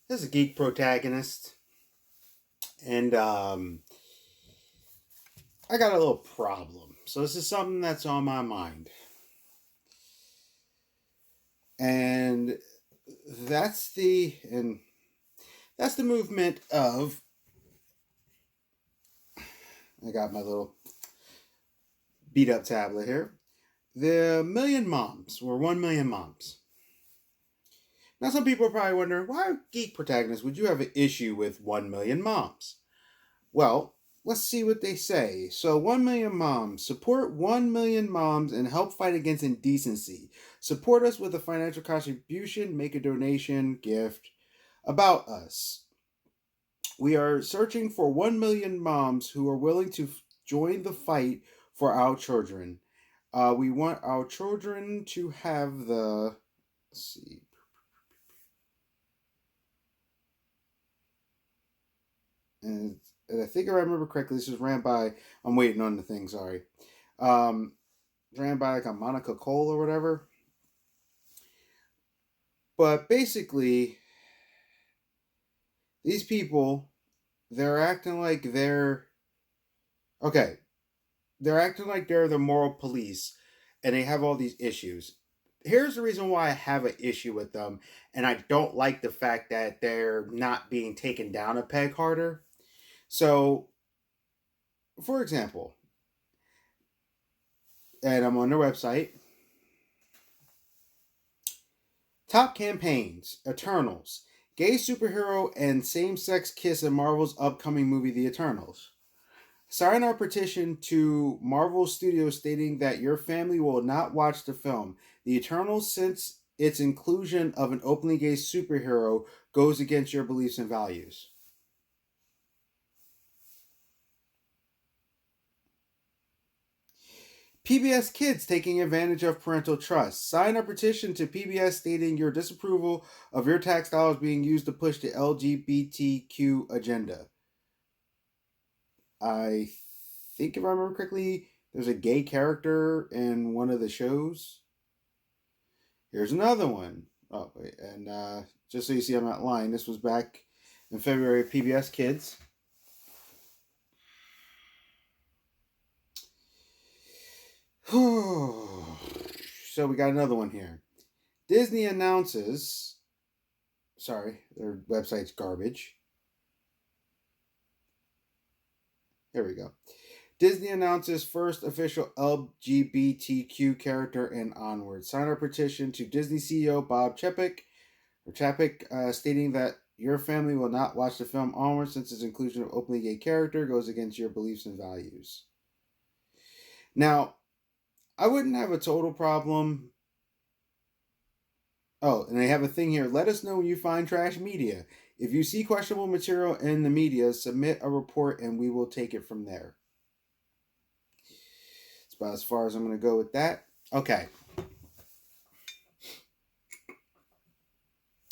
This is a geek protagonist, and I got a little problem. So this is something that's on my mind, and and that's the movement of. I got my little beat up tablet here. The million moms, or 1 million moms. Now, some people are probably wondering, why, geek protagonist, would you have an issue with 1 million moms? Well, let's see what they say. So, 1 million moms. Support 1 million moms and help fight against indecency. Support us with a financial contribution, make a donation, gift. About us. We are searching for 1 million moms who are willing to join the fight for our children. We want our children to have the. Let's see. And I think if I remember correctly, this was ran by. I'm waiting on the thing. Sorry, um, ran by like a Monica Cole or whatever. But basically, these people, they're acting like they're okay. They're acting like they're the moral police, and they have all these issues. Here's the reason why I have an issue with them, and I don't like the fact that they're not being taken down a peg harder. So, for example, and I'm on their website. Top campaigns: Eternals, gay superhero and same-sex kiss in Marvel's upcoming movie The Eternals. Sign our petition to Marvel Studios stating that your family will not watch the film. The Eternals, since its inclusion of an openly gay superhero, goes against your beliefs and values. PBS Kids taking advantage of parental trust. Sign a petition to PBS stating your disapproval of your tax dollars being used to push the LGBTQ agenda. I think, if I remember correctly, there's a gay character in one of the shows. Here's another one. Oh, wait. And just so you see I'm not lying, this was back in February of PBS Kids. So we got another one here. Disney announces. Sorry, their website's garbage. Here we go. Disney announces first official LGBTQ character and onward. Sign our petition to Disney CEO Bob Chapek, stating that your family will not watch the film Onward since its inclusion of openly gay character goes against your beliefs and values. Now, I wouldn't have a total problem. Oh, and they have a thing here. Let us know when you find trash media. If you see questionable material in the media, submit a report and we will take it from there. That's about as far as I'm going to go with that. Okay.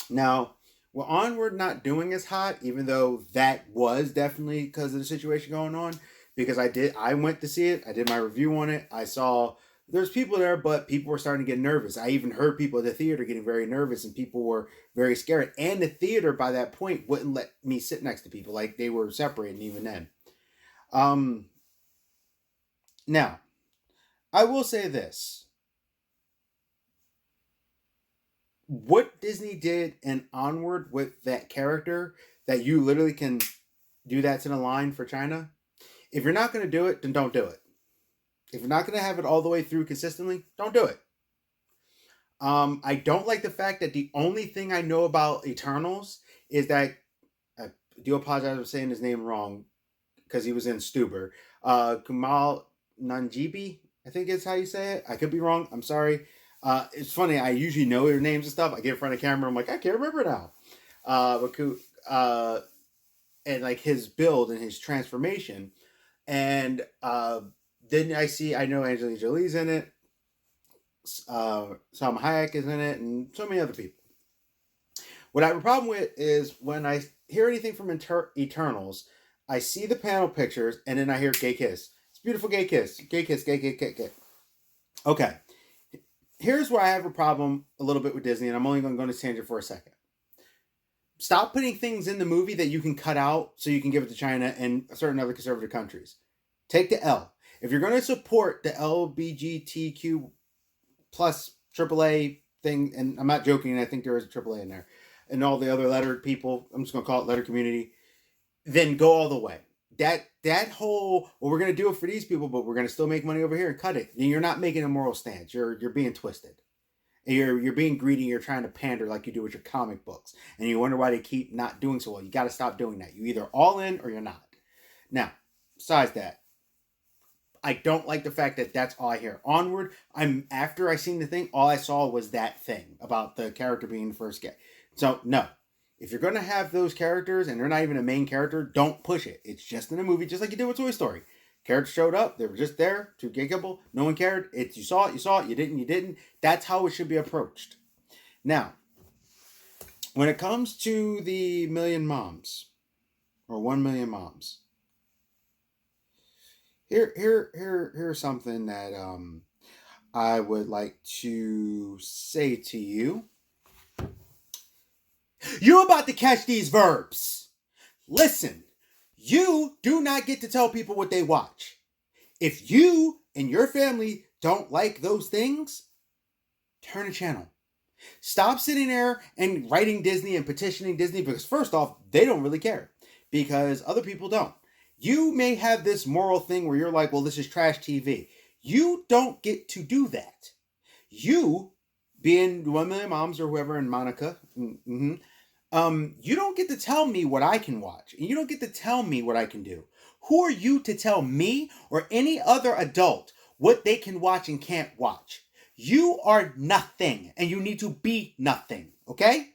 Now, with Onward not doing as hot, even though that was definitely because of the situation going on, because I went to see it, I did my review on it, I saw there's people there, but people were starting to get nervous. I even heard people at the theater getting very nervous, and people were very scared. And the theater, by that point, wouldn't let me sit next to people. Like, they were separated even then. Now, I will say this. What Disney did in Onward with that character, that you literally can do that to the line for China. If you're not going to do it, then don't do it. If you're not going to have it all the way through consistently, don't do it. I don't like the fact that the only thing I know about Eternals is that, I do apologize for saying his name wrong because he was in Stuber. Kumal Nanjibi, I think is how you say it. I could be wrong. I'm sorry. It's funny. I usually know their names and stuff. I get in front of the camera. I'm like, I can't remember now. And like his build and his transformation. And then I know Angelina Jolie's in it. Salma Hayek is in it, and so many other people. What I have a problem with is when I hear anything from Eternals, I see the panel pictures, and then I hear gay kiss. It's a beautiful gay kiss. Gay kiss, gay, gay, gay, gay. Okay. Here's where I have a problem a little bit with Disney, and I'm only going to go on this tangent for a second. Stop putting things in the movie that you can cut out so you can give it to China and certain other conservative countries. Take the L. If you're going to support the LBGTQ plus AAA thing, and I'm not joking, I think there is a AAA in there, and all the other letter people, I'm just going to call it letter community, then go all the way. That whole, well, we're going to do it for these people, but we're going to still make money over here and cut it. And you're not making a moral stance. You're being twisted. You're being greedy. You're trying to pander like you do with your comic books, and you wonder why they keep not doing so well. You got to stop doing that. You either all in or you're not. Now, besides that, I don't like the fact that that's all I hear. Onward, after I seen the thing, all I saw was that thing about the character being the first gay. So no, if you're gonna have those characters and they're not even a main character, don't push it. It's just in a movie, just like you did with Toy Story. Characters showed up, they were just there, two gay couple, no one cared. You saw it, you didn't. That's how it should be approached. Now, when it comes to the million moms, or 1 million moms, here's something that I would like to say to you. You about to catch these verbs. Listen. You do not get to tell people what they watch. If you and your family don't like those things, turn a channel. Stop sitting there and writing Disney and petitioning Disney, because first off, they don't really care, because other people don't. You may have this moral thing where you're like, well, this is trash TV. You don't get to do that. You, being 1 Million Moms or whoever, and Monica, you don't get to tell me what I can watch. And you don't get to tell me what I can do. Who are you to tell me or any other adult what they can watch and can't watch? You are nothing, and you need to be nothing, okay?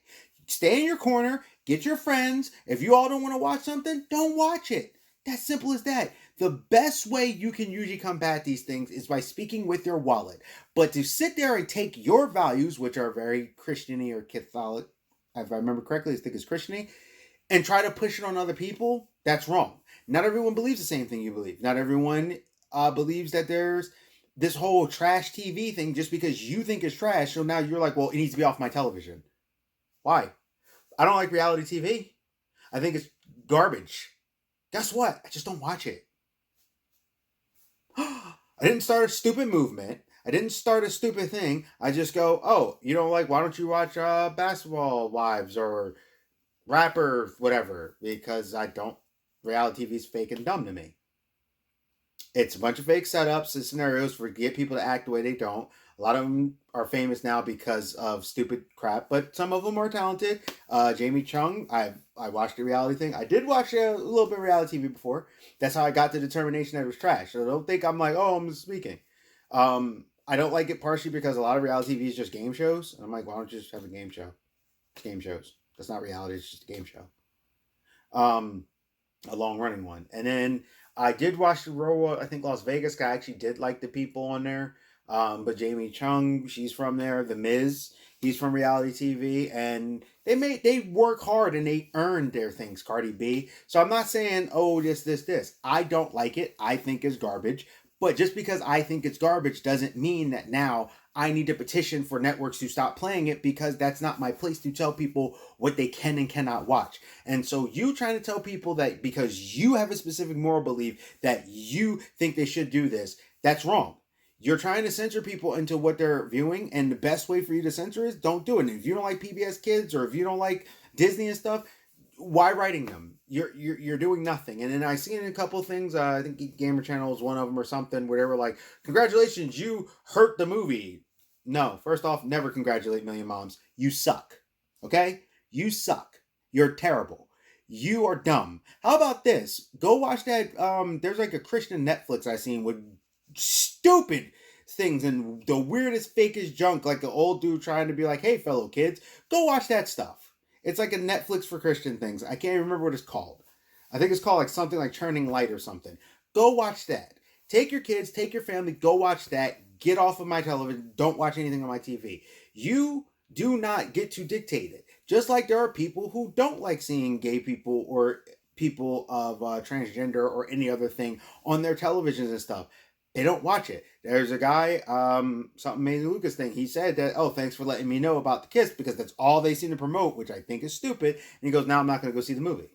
Stay in your corner, get your friends. If you all don't want to watch something, don't watch it. That's simple as that. The best way you can usually combat these things is by speaking with your wallet. But to sit there and take your values, which are very Christian-y or Catholic, if I remember correctly, I think it's Christian-y, and try to push it on other people, that's wrong. Not everyone believes the same thing you believe. Not everyone believes that there's this whole trash TV thing just because you think it's trash. So now you're like, well, it needs to be off my television. Why? I don't like reality TV. I think it's garbage. Guess what? I just don't watch it. I didn't start a stupid movement. I didn't start a stupid thing. I just go, oh, you don't like, why don't you watch Basketball Wives or Rapper, whatever? Because I don't. Reality TV is fake and dumb to me. It's a bunch of fake setups and scenarios for get people to act the way they don't. A lot of them are famous now because of stupid crap, but some of them are talented. Jamie Chung, I watched the reality thing. I did watch a little bit of reality TV before. That's how I got the determination that it was trash. So don't think I'm like, oh, I'm speaking. I don't like it partially because a lot of reality TV is just game shows. And I'm like, why don't you just have a game show? It's game shows. That's not reality. It's just a game show. A long running one. And then I did watch the Royal, I think Las Vegas guy. I actually did like the people on there. But Jamie Chung, she's from there. The Miz, he's from reality TV, and they work hard and they earn their things. Cardi B. So I'm not saying, oh, this. I don't like it. I think it's garbage. But just because I think it's garbage doesn't mean that now I need to petition for networks to stop playing it, because that's not my place to tell people what they can and cannot watch. And so you trying to tell people that because you have a specific moral belief that you think they should do this, that's wrong. You're trying to censor people into what they're viewing, and the best way for you to censor is don't do it. And if you don't like PBS Kids or if you don't like Disney and stuff, why writing them? You're doing nothing. And then I seen a couple things. I think Geek Gamer Channel is one of them or something, where they were like, "Congratulations, you hurt the movie." No, first off, never congratulate Million Moms. You suck. Okay, you suck. You're terrible. You are dumb. How about this? Go watch that. There's like a Christian Netflix I seen with stupid things and the weirdest, fakest junk, like the old dude trying to be like, "Hey, fellow kids, go watch that stuff." It's like a Netflix for Christian things. I can't remember what it's called. I think it's called like something like Turning Light or something. Go watch that. Take your kids, take your family, go watch that. Get off of my television. Don't watch anything on my TV. You do not get to dictate it. Just like there are people who don't like seeing gay people or people of transgender or any other thing on their televisions and stuff. They don't watch it. There's a guy, something Amazing Lucas thing. He said that, oh, thanks for letting me know about the Kiss because that's all they seem to promote, which I think is stupid. And he goes, now I'm not going to go see the movie.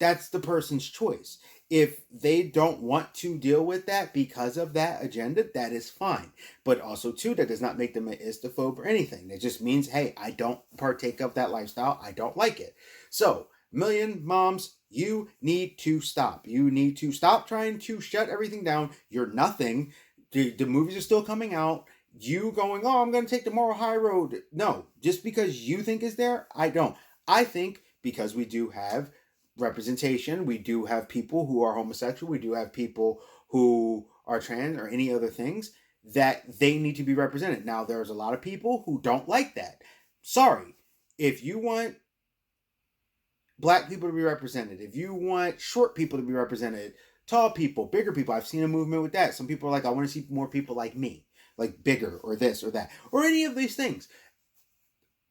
That's the person's choice. If they don't want to deal with that because of that agenda, that is fine. But also, too, that does not make them an istophobe or anything. It just means, hey, I don't partake of that lifestyle. I don't like it. So, million moms, you need to stop. You need to stop trying to shut everything down. You're nothing. The movies are still coming out. You going, oh, I'm going to take the moral high road. No, just because you think is there, I don't. I think because we do have representation, we do have people who are homosexual, we do have people who are trans or any other things, that they need to be represented. Now, there's a lot of people who don't like that. Sorry. If you want black people to be represented, if you want short people to be represented, tall people, bigger people, I've seen a movement with that. Some people are like, I want to see more people like me, like bigger or this or that, or any of these things.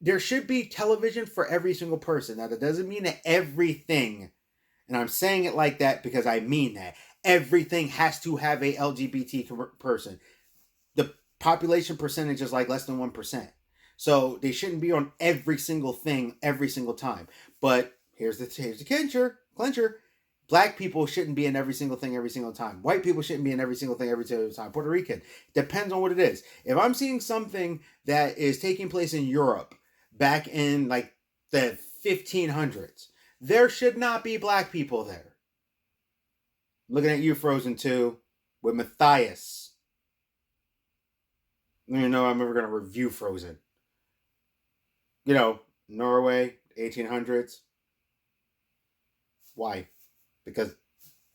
There should be television for every single person. Now, that doesn't mean that everything, and I'm saying it like that because I mean that, everything has to have a LGBT person. The population percentage is like less than 1%. So they shouldn't be on every single thing every single time. But here's the clincher. Black people shouldn't be in every single thing every single time. White people shouldn't be in every single thing every single time. Puerto Rican. Depends on what it is. If I'm seeing something that is taking place in Europe back in like the 1500s, there should not be black people there. Looking at you, Frozen 2, with Matthias. You know, I'm never going to review Frozen. You know, Norway, 1800s. Why? Because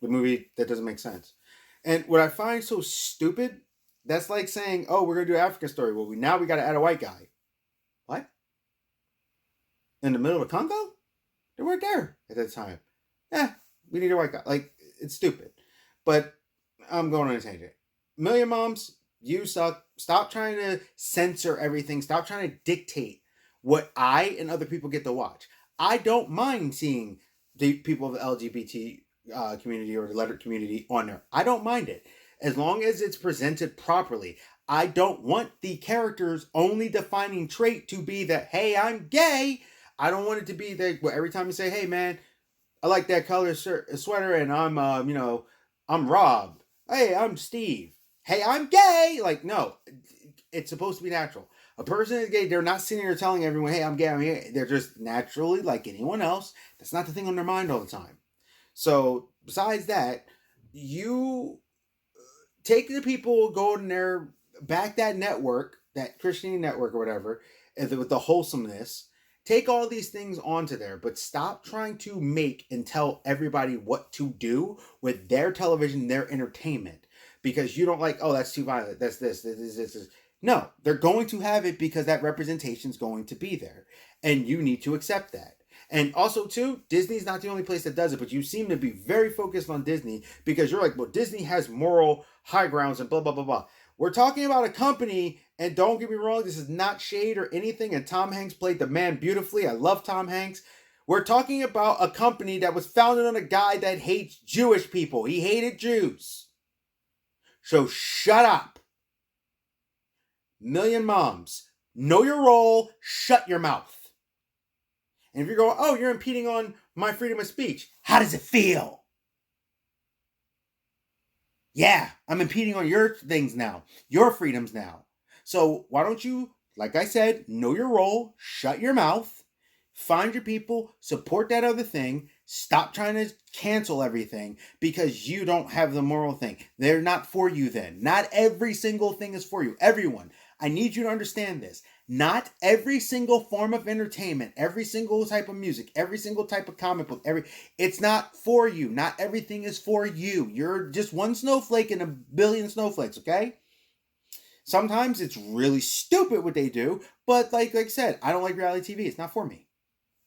the movie, that doesn't make sense. And what I find so stupid, that's like saying, oh, we're going to do an African story. Well, now we got to add a white guy. What? In the middle of Congo? They weren't there at that time. Yeah, we need a white guy. Like, it's stupid. But I'm going on a tangent. Million Moms, you suck. Stop trying to censor everything. Stop trying to dictate what I and other people get to watch. I don't mind seeing the people of the LGBT community or the lettered community on there. I don't mind it. As long as it's presented properly. I don't want the character's only defining trait to be that, hey, I'm gay. I don't want it to be that every time you say, hey, man, I like that color sweater and I'm, I'm Rob. Hey, I'm Steve. Hey, I'm gay. Like, no, it's supposed to be natural. A person is gay, they're not sitting here telling everyone, hey, I'm gay, I'm here. They're just naturally like anyone else. That's not the thing on their mind all the time. So, besides that, you take the people, go in there, back that network, that Christianity network or whatever, with the wholesomeness. Take all these things onto there, but stop trying to make and tell everybody what to do with their television, their entertainment. Because you don't like, oh, that's too violent, that's this. No, they're going to have it because that representation is going to be there. And you need to accept that. And also, too, Disney's not the only place that does it, but you seem to be very focused on Disney because you're like, well, Disney has moral high grounds and blah, blah, blah, blah. We're talking about a company, and don't get me wrong, this is not shade or anything, and Tom Hanks played the man beautifully. I love Tom Hanks. We're talking about a company that was founded on a guy that hates Jewish people. He hated Jews. So shut up. Million Moms, know your role, shut your mouth. And if you're going, oh, you're impeding on my freedom of speech, how does it feel? Yeah, I'm impeding on your things now, your freedoms now. So why don't you, like I said, know your role, shut your mouth, find your people, support that other thing, stop trying to cancel everything because you don't have the moral thing. They're not for you then. Not every single thing is for you. Everyone, I need you to understand this. Not every single form of entertainment, every single type of music, every single type of comic book, it's not for you. Not everything is for you. You're just one snowflake in a billion snowflakes, okay? Sometimes it's really stupid what they do, but like I said, I don't like reality TV. It's not for me.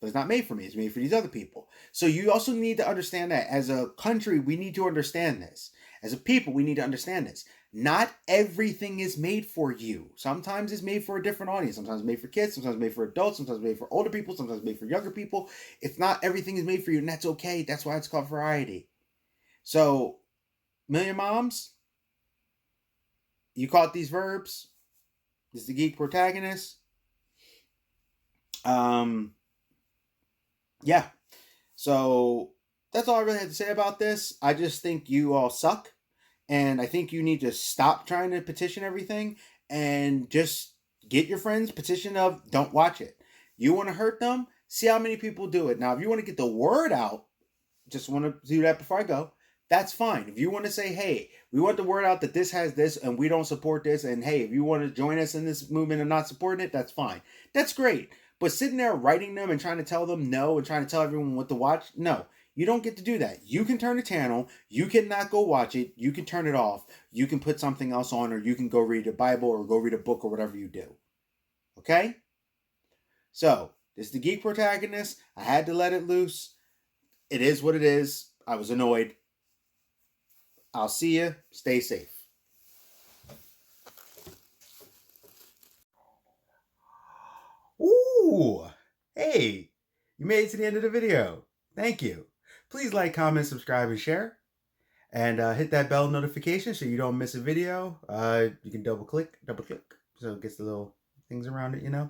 But it's not made for me. It's made for these other people. So you also need to understand that. As a country, we need to understand this. As a people, we need to understand this. Not everything is made for you. Sometimes it's made for a different audience. Sometimes it's made for kids. Sometimes it's made for adults. Sometimes it's made for older people. Sometimes it's made for younger people. It's not everything is made for you, and that's okay. That's why it's called variety. So, Million Moms, You caught these verbs? This is the geek protagonist. Yeah. So that's all I really had to say about this. I just think you all suck. And I think you need to stop trying to petition everything and just get your friends petition of don't watch it. You want to hurt them? See how many people do it. Now, if you want to get the word out, just want to do that before I go. That's fine. If you want to say, hey, we want the word out that this has this and we don't support this, and hey, if you want to join us in this movement and not supporting it, that's fine. That's great. But sitting there writing them and trying to tell them no and trying to tell everyone what to watch, no. You don't get to do that. You can turn the channel. You cannot go watch it. You can turn it off. You can put something else on, or you can go read a Bible or go read a book or whatever you do. Okay? So, this is the geek protagonist. I had to let it loose. It is what it is. I was annoyed. I'll see you. Stay safe. Ooh! Hey! You made it to the end of the video. Thank you. Please like, comment, subscribe, and share. And hit that bell notification so you don't miss a video. You can double click, so it gets the little things around it, you know.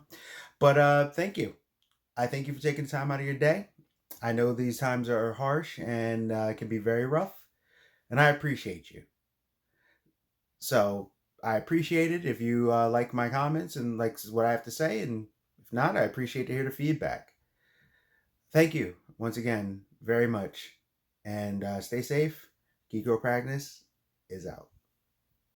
But thank you. I thank you for taking the time out of your day. I know these times are harsh and can be very rough, and I appreciate you. So I appreciate it if you like my comments and like what I have to say, and if not, I appreciate to hear the feedback. Thank you once again very much, and stay safe. Geeko Practice is out.